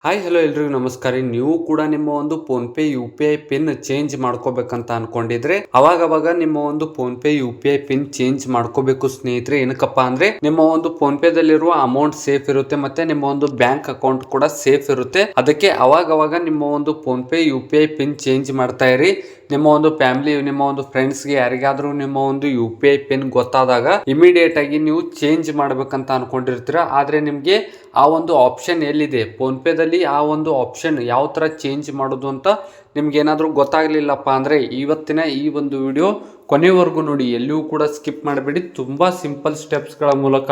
Hi hello ಎಲ್ರಿಗೂ ನಮಸ್ಕಾರ. ನೀವು ಕೂಡ ನಿಮ್ಮ ಒಂದು PhonePe U P I pin change ಮಾಡ್ಕೋಬೇಕಂತ ಅನ್ಕೊಂಡಿದ್ರೆ ಅವಾಗ ನಿಮ್ಮ ಒಂದು PhonePe U P I pin change ಮಾಡ್ಕೋಬೇಕು ಸ್ನೇಹಿತರೆ. ಏನಕ್ಕಪ್ಪ ಅಂದ್ರೆ ನಿಮ್ಮ ಒಂದು ಫೋನ್ ಪೇ ದಲ್ಲಿರುವ ಅಮೌಂಟ್ ಸೇಫ್ ಇರುತ್ತೆ, ಮತ್ತೆ ನಿಮ್ಮ ಒಂದು ಬ್ಯಾಂಕ್ ಅಕೌಂಟ್ ಕೂಡ ಸೇಫ್ ಇರುತ್ತೆ. ಅದಕ್ಕೆ ಅವಾಗ ನಿಮ್ಮ ಒಂದು PhonePe U P I pin change ಮಾಡ್ತಾ ಇರಿ. ನಿಮ್ಮ ಒಂದು ಫ್ಯಾಮಿಲಿ, ನಿಮ್ಮ ಒಂದು ಫ್ರೆಂಡ್ಸ್ಗೆ ಯಾರಿಗಾದ್ರೂ ನಿಮ್ಮ ಒಂದು ಯು ಪಿ ಐ ಪಿನ್ ಗೊತ್ತಾದಾಗ ಇಮಿಡಿಯೇಟ್ ಆಗಿ ನೀವು ಚೇಂಜ್ ಮಾಡ್ಬೇಕಂತ ಅನ್ಕೊಂಡಿರ್ತೀರ. ಆದ್ರೆ ನಿಮ್ಗೆ ಆ ಒಂದು ಆಪ್ಷನ್ ಎಲ್ಲಿದೆ ಫೋನ್ ಪೇ ದಲ್ಲಿ, ಆ ಒಂದು ಆಪ್ಷನ್ ಯಾವ ತರ ಚೇಂಜ್ ಮಾಡೋದು ಅಂತ ನಿಮ್ಗೆ ಏನಾದರೂ ಗೊತ್ತಾಗ್ಲಿಲ್ಲಪ್ಪ ಅಂದ್ರೆ ಇವತ್ತಿನ ಈ ಒಂದು ವಿಡಿಯೋ ಕೊನೆವರೆಗೂ ನೋಡಿ, ಎಲ್ಲಿಯೂ ಕೂಡ ಸ್ಕಿಪ್ ಮಾಡಬೇಡಿ. ತುಂಬಾ ಸಿಂಪಲ್ ಸ್ಟೆಪ್ಸ್ಗಳ ಮೂಲಕ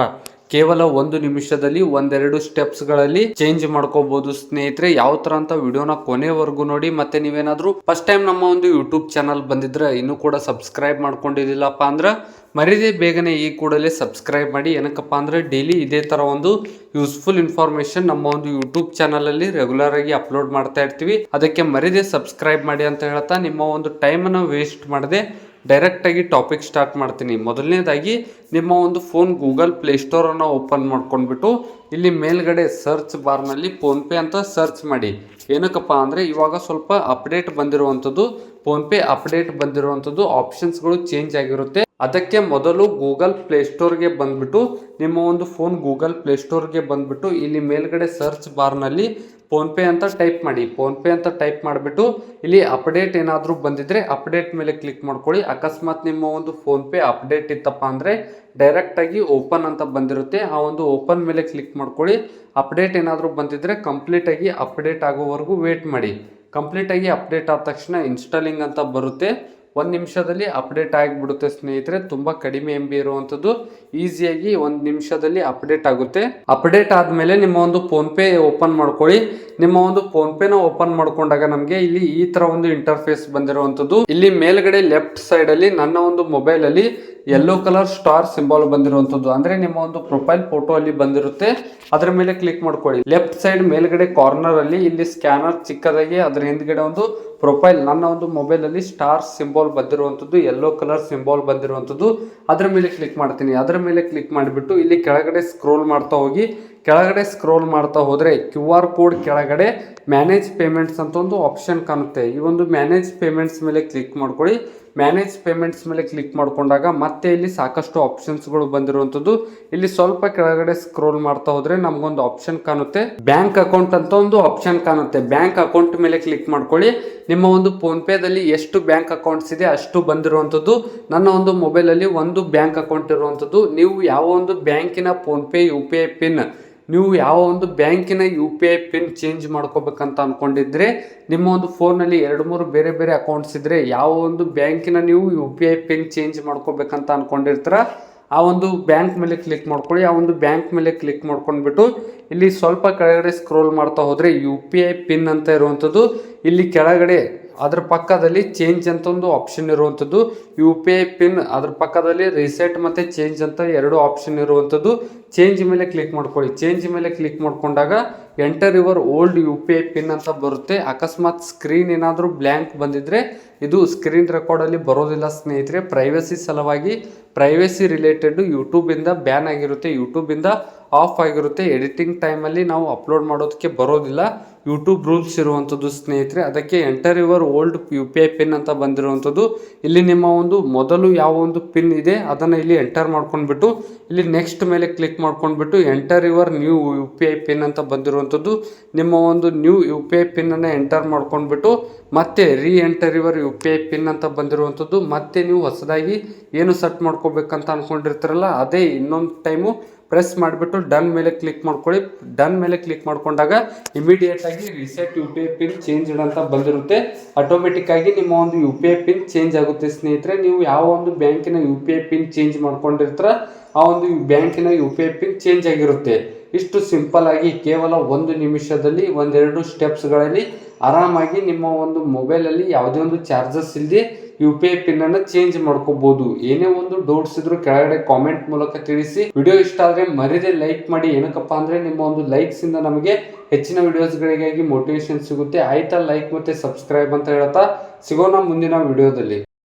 ಕೇವಲ 1 ನಿಮಿಷದಲ್ಲಿ ಒಂದೆರಡು ಸ್ಟೆಪ್ಸ್ಗಳಲ್ಲಿ ಚೇಂಜ್ ಮಾಡ್ಕೋಬಹುದು ಸ್ನೇಹಿತರೆ. ಯಾವ ತರ ಅಂತ ವಿಡಿಯೋನ ಕೊನೆವರೆಗೂ ನೋಡಿ. ಮತ್ತೆ ನೀವೇನಾದ್ರೂ ಫಸ್ಟ್ ಟೈಮ್ ನಮ್ಮ ಒಂದು ಯೂಟ್ಯೂಬ್ ಚಾನಲ್ ಬಂದಿದ್ರೆ ಇನ್ನೂ ಕೂಡ ಸಬ್ಸ್ಕ್ರೈಬ್ ಮಾಡ್ಕೊಂಡಿದ್ದಿಲ್ಲಪ್ಪ ಅಂದ್ರೆ ಮರಿದೇ ಬೇಗನೆ ಈ ಕೂಡಲೇ ಸಬ್ಸ್ಕ್ರೈಬ್ ಮಾಡಿ. ಏನಕ್ಕಪ್ಪ ಅಂದ್ರೆ ಡೈಲಿ ಇದೇ ತರ ಒಂದು ಯೂಸ್ಫುಲ್ ಇನ್ಫಾರ್ಮೇಶನ್ ನಮ್ಮ ಒಂದು ಯೂಟ್ಯೂಬ್ ಚಾನಲ್ ಅಲ್ಲಿ ರೆಗ್ಯುಲರ್ ಆಗಿ ಅಪ್ಲೋಡ್ ಮಾಡ್ತಾ ಇರ್ತೀವಿ. ಅದಕ್ಕೆ ಮರಿದೇ ಸಬ್ಸ್ಕ್ರೈಬ್ ಮಾಡಿ ಅಂತ ಹೇಳ್ತಾ ನಿಮ್ಮ ಒಂದು ಟೈಮ್ ಅನ್ನು ವೇಸ್ಟ್ ಮಾಡದೆ ಡೈರೆಕ್ಟ್ ಆಗಿ ಟಾಪಿಕ್ ಸ್ಟಾರ್ಟ್ ಮಾಡ್ತೀನಿ. ಮೊದಲನೇದಾಗಿ ನಿಮ್ಮ ಒಂದು ಫೋನ್ ಗೂಗಲ್ ಪ್ಲೇಸ್ಟೋರ್ ಅನ್ನು ಓಪನ್ ಮಾಡ್ಕೊಂಡ್ಬಿಟ್ಟು ಇಲ್ಲಿ ಮೇಲ್ಗಡೆ ಸರ್ಚ್ ಬಾರ್ ನಲ್ಲಿ ಫೋನ್ ಪೇ ಅಂತ ಸರ್ಚ್ ಮಾಡಿ. ಏನಕ್ಕಪ್ಪ ಅಂದ್ರೆ ಇವಾಗ ಸ್ವಲ್ಪ ಅಪ್ಡೇಟ್ ಬಂದಿರುವಂತದ್ದು, ಫೋನ್ ಪೇ ಅಪ್ಡೇಟ್ ಬಂದಿರುವಂತದ್ದು, ಆಪ್ಷನ್ಸ್ಗಳು ಚೇಂಜ್ ಆಗಿರುತ್ತೆ. ಅದಕ್ಕೆ ಮೊದಲು ಗೂಗಲ್ ಪ್ಲೇಸ್ಟೋರ್ಗೆ ಬಂದ್ಬಿಟ್ಟು ನಿಮ್ಮ ಒಂದು ಫೋನ್ ಗೂಗಲ್ ಪ್ಲೇಸ್ಟೋರ್ಗೆ ಬಂದ್ಬಿಟ್ಟು ಇಲ್ಲಿ ಮೇಲ್ಗಡೆ ಸರ್ಚ್ ಬಾರ್ನಲ್ಲಿ ಫೋನ್ ಪೇ ಅಂತ ಟೈಪ್ ಮಾಡಿ. ಫೋನ್ ಪೇ ಅಂತ ಟೈಪ್ ಮಾಡಿಬಿಟ್ಟು ಇಲ್ಲಿ ಅಪ್ಡೇಟ್ ಏನಾದರೂ ಬಂದಿದ್ರೆ ಅಪ್ಡೇಟ್ ಮೇಲೆ ಕ್ಲಿಕ್ ಮಾಡ್ಕೊಳ್ಳಿ. ಅಕಸ್ಮಾತ್ ನಿಮ್ಮ ಒಂದು ಫೋನ್ ಪೇ ಅಪ್ಡೇಟ್ ಇತ್ತಪ್ಪ ಅಂದರೆ ಡೈರೆಕ್ಟ್ ಆಗಿ ಓಪನ್ ಅಂತ ಬಂದಿರುತ್ತೆ, ಆ ಒಂದು ಓಪನ್ ಮೇಲೆ ಕ್ಲಿಕ್ ಮಾಡ್ಕೊಳ್ಳಿ. ಅಪ್ಡೇಟ್ ಏನಾದರೂ ಬಂದಿದ್ರೆ ಕಂಪ್ಲೀಟ್ ಆಗಿ ಅಪ್ಡೇಟ್ ಆಗೋವರೆಗೂ ವೇಟ್ ಮಾಡಿ. ಕಂಪ್ಲೀಟ್ ಆಗಿ ಅಪ್ಡೇಟ್ ಆದ ತಕ್ಷಣ ಇನ್ಸ್ಟಾಲಿಂಗ್ ಅಂತ ಬರುತ್ತೆ. 1 ನಿಮಿಷದಲ್ಲಿ ಅಪ್ಡೇಟ್ ಆಗಿಬಿಡುತ್ತೆ ಸ್ನೇಹಿತರೆ. ತುಂಬಾ ಕಡಿಮೆ ಎಂ ಬಿ ಇರುವಂಥದ್ದು, ಈಸಿಯಾಗಿ 1 ನಿಮಿಷದಲ್ಲಿ ಅಪ್ಡೇಟ್ ಆಗುತ್ತೆ. ಅಪ್ಡೇಟ್ ಆದಮೇಲೆ ನಿಮ್ಮ ಒಂದು ಫೋನ್ ಪೇ ಓಪನ್ ಮಾಡ್ಕೊಳ್ಳಿ. ನಿಮ್ಮ ಒಂದು ಫೋನ್ ಪೇನ ಓಪನ್ ಮಾಡ್ಕೊಂಡಾಗ ನಮಗೆ ಇಲ್ಲಿ ಈ ತರ ಒಂದು ಇಂಟರ್ಫೇಸ್ ಬಂದಿರುವಂಥದ್ದು. ಇಲ್ಲಿ ಮೇಲ್ಗಡೆ ಲೆಫ್ಟ್ ಸೈಡ್ ಅಲ್ಲಿ ನನ್ನ ಒಂದು ಮೊಬೈಲ್ ಅಲ್ಲಿ ಯೆಲ್ಲೋ ಕಲರ್ ಸ್ಟಾರ್ ಸಿಂಬಲ್ ಬಂದಿರುವಂಥದ್ದು, ಅಂದ್ರೆ ನಿಮ್ಮ ಒಂದು ಪ್ರೊಫೈಲ್ ಫೋಟೋ ಅಲ್ಲಿ ಬಂದಿರುತ್ತೆ. ಅದರ ಮೇಲೆ ಕ್ಲಿಕ್ ಮಾಡ್ಕೊಳ್ಳಿ. ಲೆಫ್ಟ್ ಸೈಡ್ ಮೇಲ್ಗಡೆ ಕಾರ್ನರ್ ಅಲ್ಲಿ ಇಲ್ಲಿ ಸ್ಕ್ಯಾನರ್ ಚಿಕ್ಕದಾಗಿ ಅದರ ಹಿಂದ್ಗಡೆ ಒಂದು ಪ್ರೊಫೈಲ್, ನನ್ನ ಒಂದು ಮೊಬೈಲ್ ಅಲ್ಲಿ ಸ್ಟಾರ್ ಸಿಂಬಲ್ ಬಂದಿರುವಂಥದ್ದು, ಯೆಲ್ಲೋ ಕಲರ್ ಸಿಂಬಲ್ ಬಂದಿರುವಂಥದ್ದು, ಅದರ ಮೇಲೆ ಕ್ಲಿಕ್ ಮಾಡ್ತೀನಿ. ಅದರ ಮೇಲೆ ಕ್ಲಿಕ್ ಮಾಡಿಬಿಟ್ಟು ಇಲ್ಲಿ ಕೆಳಗಡೆ ಸ್ಕ್ರೋಲ್ ಮಾಡ್ತಾ ಹೋಗಿ. ಕೆಳಗಡೆ ಸ್ಕ್ರೋಲ್ ಮಾಡ್ತಾ ಹೋದ್ರೆ ಕ್ಯೂ ಆರ್ ಕೋಡ್ ಕೆಳಗಡೆ ಮ್ಯಾನೇಜ್ ಪೇಮೆಂಟ್ಸ್ ಅಂತ ಒಂದು ಆಪ್ಷನ್ ಕಾಣುತ್ತೆ. ಈ ಒಂದು ಮ್ಯಾನೇಜ್ ಪೇಮೆಂಟ್ಸ್ ಮೇಲೆ ಕ್ಲಿಕ್ ಮಾಡ್ಕೊಳ್ಳಿ. ಮ್ಯಾನೇಜ್ ಪೇಮೆಂಟ್ಸ್ ಮೇಲೆ ಕ್ಲಿಕ್ ಮಾಡ್ಕೊಂಡಾಗ ಮತ್ತೆ ಇಲ್ಲಿ ಸಾಕಷ್ಟು ಆಪ್ಷನ್ಸ್ಗಳು ಬಂದಿರುವಂಥದ್ದು. ಇಲ್ಲಿ ಸ್ವಲ್ಪ ಕೆಳಗಡೆ ಸ್ಕ್ರೋಲ್ ಮಾಡ್ತಾ ಹೋದ್ರೆ ನಮಗೊಂದು ಆಪ್ಷನ್ ಕಾಣುತ್ತೆ, ಬ್ಯಾಂಕ್ ಅಕೌಂಟ್ ಅಂತ ಒಂದು ಆಪ್ಷನ್ ಕಾಣುತ್ತೆ. ಬ್ಯಾಂಕ್ ಅಕೌಂಟ್ ಮೇಲೆ ಕ್ಲಿಕ್ ಮಾಡ್ಕೊಳ್ಳಿ. ನಿಮ್ಮ ಒಂದು ಫೋನ್ ಪೇ ದಲ್ಲಿ ಎಷ್ಟು ಬ್ಯಾಂಕ್ ಅಕೌಂಟ್ಸ್ ಇದೆ ಅಷ್ಟು ಬಂದಿರುವಂಥದ್ದು. ನನ್ನ ಒಂದು ಮೊಬೈಲ್ ಅಲ್ಲಿ ಒಂದು ಬ್ಯಾಂಕ್ ಅಕೌಂಟ್ ಇರುವಂಥದ್ದು. ನೀವು ಯಾವ ಒಂದು ಬ್ಯಾಂಕಿನ PhonePe U P I pin, ನೀವು ಯಾವ ಒಂದು ಬ್ಯಾಂಕಿನ U P I pin change ಮಾಡ್ಕೋಬೇಕಂತ ಅನ್ಕೊಂಡಿದ್ರೆ, ನಿಮ್ಮ ಒಂದು ಫೋನಲ್ಲಿ 2-3 ಬೇರೆ ಬೇರೆ ಅಕೌಂಟ್ಸ್ ಇದ್ರೆ ಯಾವ ಒಂದು ಬ್ಯಾಂಕಿನ ನೀವು U P I pin change ಮಾಡ್ಕೋಬೇಕಂತ ಅನ್ಕೊಂಡಿರ್ತೀರ ಆ ಒಂದು ಬ್ಯಾಂಕ್ ಮೇಲೆ ಕ್ಲಿಕ್ ಮಾಡ್ಕೊಳ್ಳಿ. ಆ ಒಂದು ಬ್ಯಾಂಕ್ ಮೇಲೆ ಕ್ಲಿಕ್ ಮಾಡ್ಕೊಂಡ್ಬಿಟ್ಟು ಇಲ್ಲಿ ಸ್ವಲ್ಪ ಕೆಳಗಡೆ ಸ್ಕ್ರೋಲ್ ಮಾಡ್ತಾ ಹೋದ್ರೆ ಯು ಪಿ ಐ ಪಿನ್ ಅಂತ ಇರುವಂಥದ್ದು. ಇಲ್ಲಿ ಕೆಳಗಡೆ ಅದ್ರ ಪಕ್ಕದಲ್ಲಿ ಚೇಂಜ್ ಅಂತ ಒಂದು ಆಪ್ಷನ್ ಇರುವಂಥದ್ದು, ಯು ಪಿ ಐ ಪಿನ್ ಅದ್ರ ಪಕ್ಕದಲ್ಲಿ ರಿಸೆಟ್ ಮತ್ತೆ ಚೇಂಜ್ ಅಂತ 2 ಆಪ್ಷನ್ ಇರುವಂಥದ್ದು. ಚೇಂಜ್ ಮೇಲೆ ಕ್ಲಿಕ್ ಮಾಡ್ಕೊಳ್ಳಿ. ಚೇಂಜ್ ಮೇಲೆ ಕ್ಲಿಕ್ ಮಾಡ್ಕೊಂಡಾಗ enter your old you P I pin ಅಂತ ಬರುತ್ತೆ. ಅಕಸ್ಮಾತ್ ಸ್ಕ್ರೀನ್ ಏನಾದರೂ ಬ್ಲ್ಯಾಂಕ್ ಬಂದಿದ್ರೆ ಇದು ಸ್ಕ್ರೀನ್ ರೆಕಾರ್ಡ್ ಅಲ್ಲಿ ಬರೋದಿಲ್ಲ ಸ್ನೇಹಿತರೆ. ಪ್ರೈವಸಿ ಸಲುವಾಗಿ, ಪ್ರೈವಸಿ ರಿಲೇಟೆಡ್ ಯೂಟ್ಯೂಬ್ ಇಂದ ಬ್ಯಾನ್ ಆಗಿರುತ್ತೆ, ಯೂಟ್ಯೂಬ್ ಇಂದ ಆಫ್ ಆಗಿರುತ್ತೆ. ಎಡಿಟಿಂಗ್ ಟೈಮಲ್ಲಿ ನಾವು ಅಪ್ಲೋಡ್ ಮಾಡೋದಕ್ಕೆ ಬರೋದಿಲ್ಲ, ಯೂಟ್ಯೂಬ್ ರೂಲ್ಸ್ ಇರುವಂಥದ್ದು ಸ್ನೇಹಿತರೆ. ಅದಕ್ಕೆ enter your old you P I pin ಅಂತ ಬಂದಿರುವಂಥದ್ದು. ಇಲ್ಲಿ ನಿಮ್ಮ ಒಂದು ಮೊದಲು ಯಾವ ಒಂದು ಪಿನ್ ಇದೆ ಅದನ್ನು ಇಲ್ಲಿ ಎಂಟರ್ ಮಾಡ್ಕೊಂಡ್ಬಿಟ್ಟು ಇಲ್ಲಿ ನೆಕ್ಸ್ಟ್ ಮೇಲೆ ಕ್ಲಿಕ್ ಮಾಡ್ಕೊಂಡ್ಬಿಟ್ಟು enter your new you P I pin ಅಂತ ಬಂದಿರುವಂಥದ್ದು. ನಿಮ್ಮ ಒಂದು new you P I pin ಅನ್ನು ಎಂಟರ್ ಮಾಡ್ಕೊಂಡ್ಬಿಟ್ಟು ಮತ್ತೆ ರೀ enter your you P I pin ಅಂತ ಬಂದಿರುವಂಥದ್ದು. ಮತ್ತೆ ನೀವು ಹೊಸದಾಗಿ ಏನು ಸೆಟ್ ಮಾಡ್ಕೋಬೇಕಂತ ಅನ್ಕೊಂಡಿರ್ತೀರಲ್ಲ ಅದೇ ಇನ್ನೊಂದು ಟೈಮು ಪ್ರೆಸ್ ಮಾಡಿಬಿಟ್ಟು ಡನ್ ಮೇಲೆ ಕ್ಲಿಕ್ ಮಾಡ್ಕೊಳ್ಳಿ. ಡನ್ ಮೇಲೆ ಕ್ಲಿಕ್ ಮಾಡ್ಕೊಂಡಾಗ ಇಮಿಡಿಯೇಟ್ ಆಗಿ reset U P I pin change ಅಂತ ಬಂದಿರುತ್ತೆ. ಆಟೋಮೆಟಿಕ್ ಆಗಿ ನಿಮ್ಮ ಒಂದು U P I pin change ಆಗುತ್ತೆ ಸ್ನೇಹಿತರೆ. ನೀವು ಯಾವ ಒಂದು ಬ್ಯಾಂಕಿನ U P I pin change ಮಾಡ್ಕೊಂಡಿರ್ತೀರ ಆ ಒಂದು ಬ್ಯಾಂಕಿನ U P I pin change ಆಗಿರುತ್ತೆ. ಇಷ್ಟು ಸಿಂಪಲ್ ಆಗಿ ಕೇವಲ 1 ನಿಮಿಷದಲ್ಲಿ ಒಂದೆರಡು ಸ್ಟೆಪ್ಸ್ಗಳಲ್ಲಿ ಆರಾಮಾಗಿ ನಿಮ್ಮ ಒಂದು ಮೊಬೈಲಲ್ಲಿ ಯಾವುದೇ ಒಂದು ಚಾರ್ಜಸ್ ಇಲ್ಲದೆ ಯು ಪಿ ಐ ಪಿನ್ ಅನ್ನು ಚೇಂಜ್ ಮಾಡ್ಕೋಬಹುದು. ಏನೇ ಒಂದು ಡೌಟ್ಸ್ ಇದ್ರು ಕೆಳಗಡೆ ಕಾಮೆಂಟ್ ಮೂಲಕ ತಿಳಿಸಿ. ವಿಡಿಯೋ ಇಷ್ಟ ಆದ್ರೆ ಮರಿದೇ ಲೈಕ್ ಮಾಡಿ. ಏನಕ್ಕಪ್ಪ ಅಂದ್ರೆ ನಿಮ್ಮ ಒಂದು ಲೈಕ್ಸ್ ಇಂದ ನಮಗೆ ಹೆಚ್ಚಿನ ವಿಡಿಯೋಸ್ಗಳಿಗಾಗಿ ಮೋಟಿವೇಶನ್ ಸಿಗುತ್ತೆ. ಆಯ್ತಾ, ಲೈಕ್ ಮತ್ತೆ ಸಬ್ಸ್ಕ್ರೈಬ್ ಅಂತ ಹೇಳ್ತಾ ಸಿಗೋಣ ಮುಂದಿನ ವಿಡಿಯೋದಲ್ಲಿ.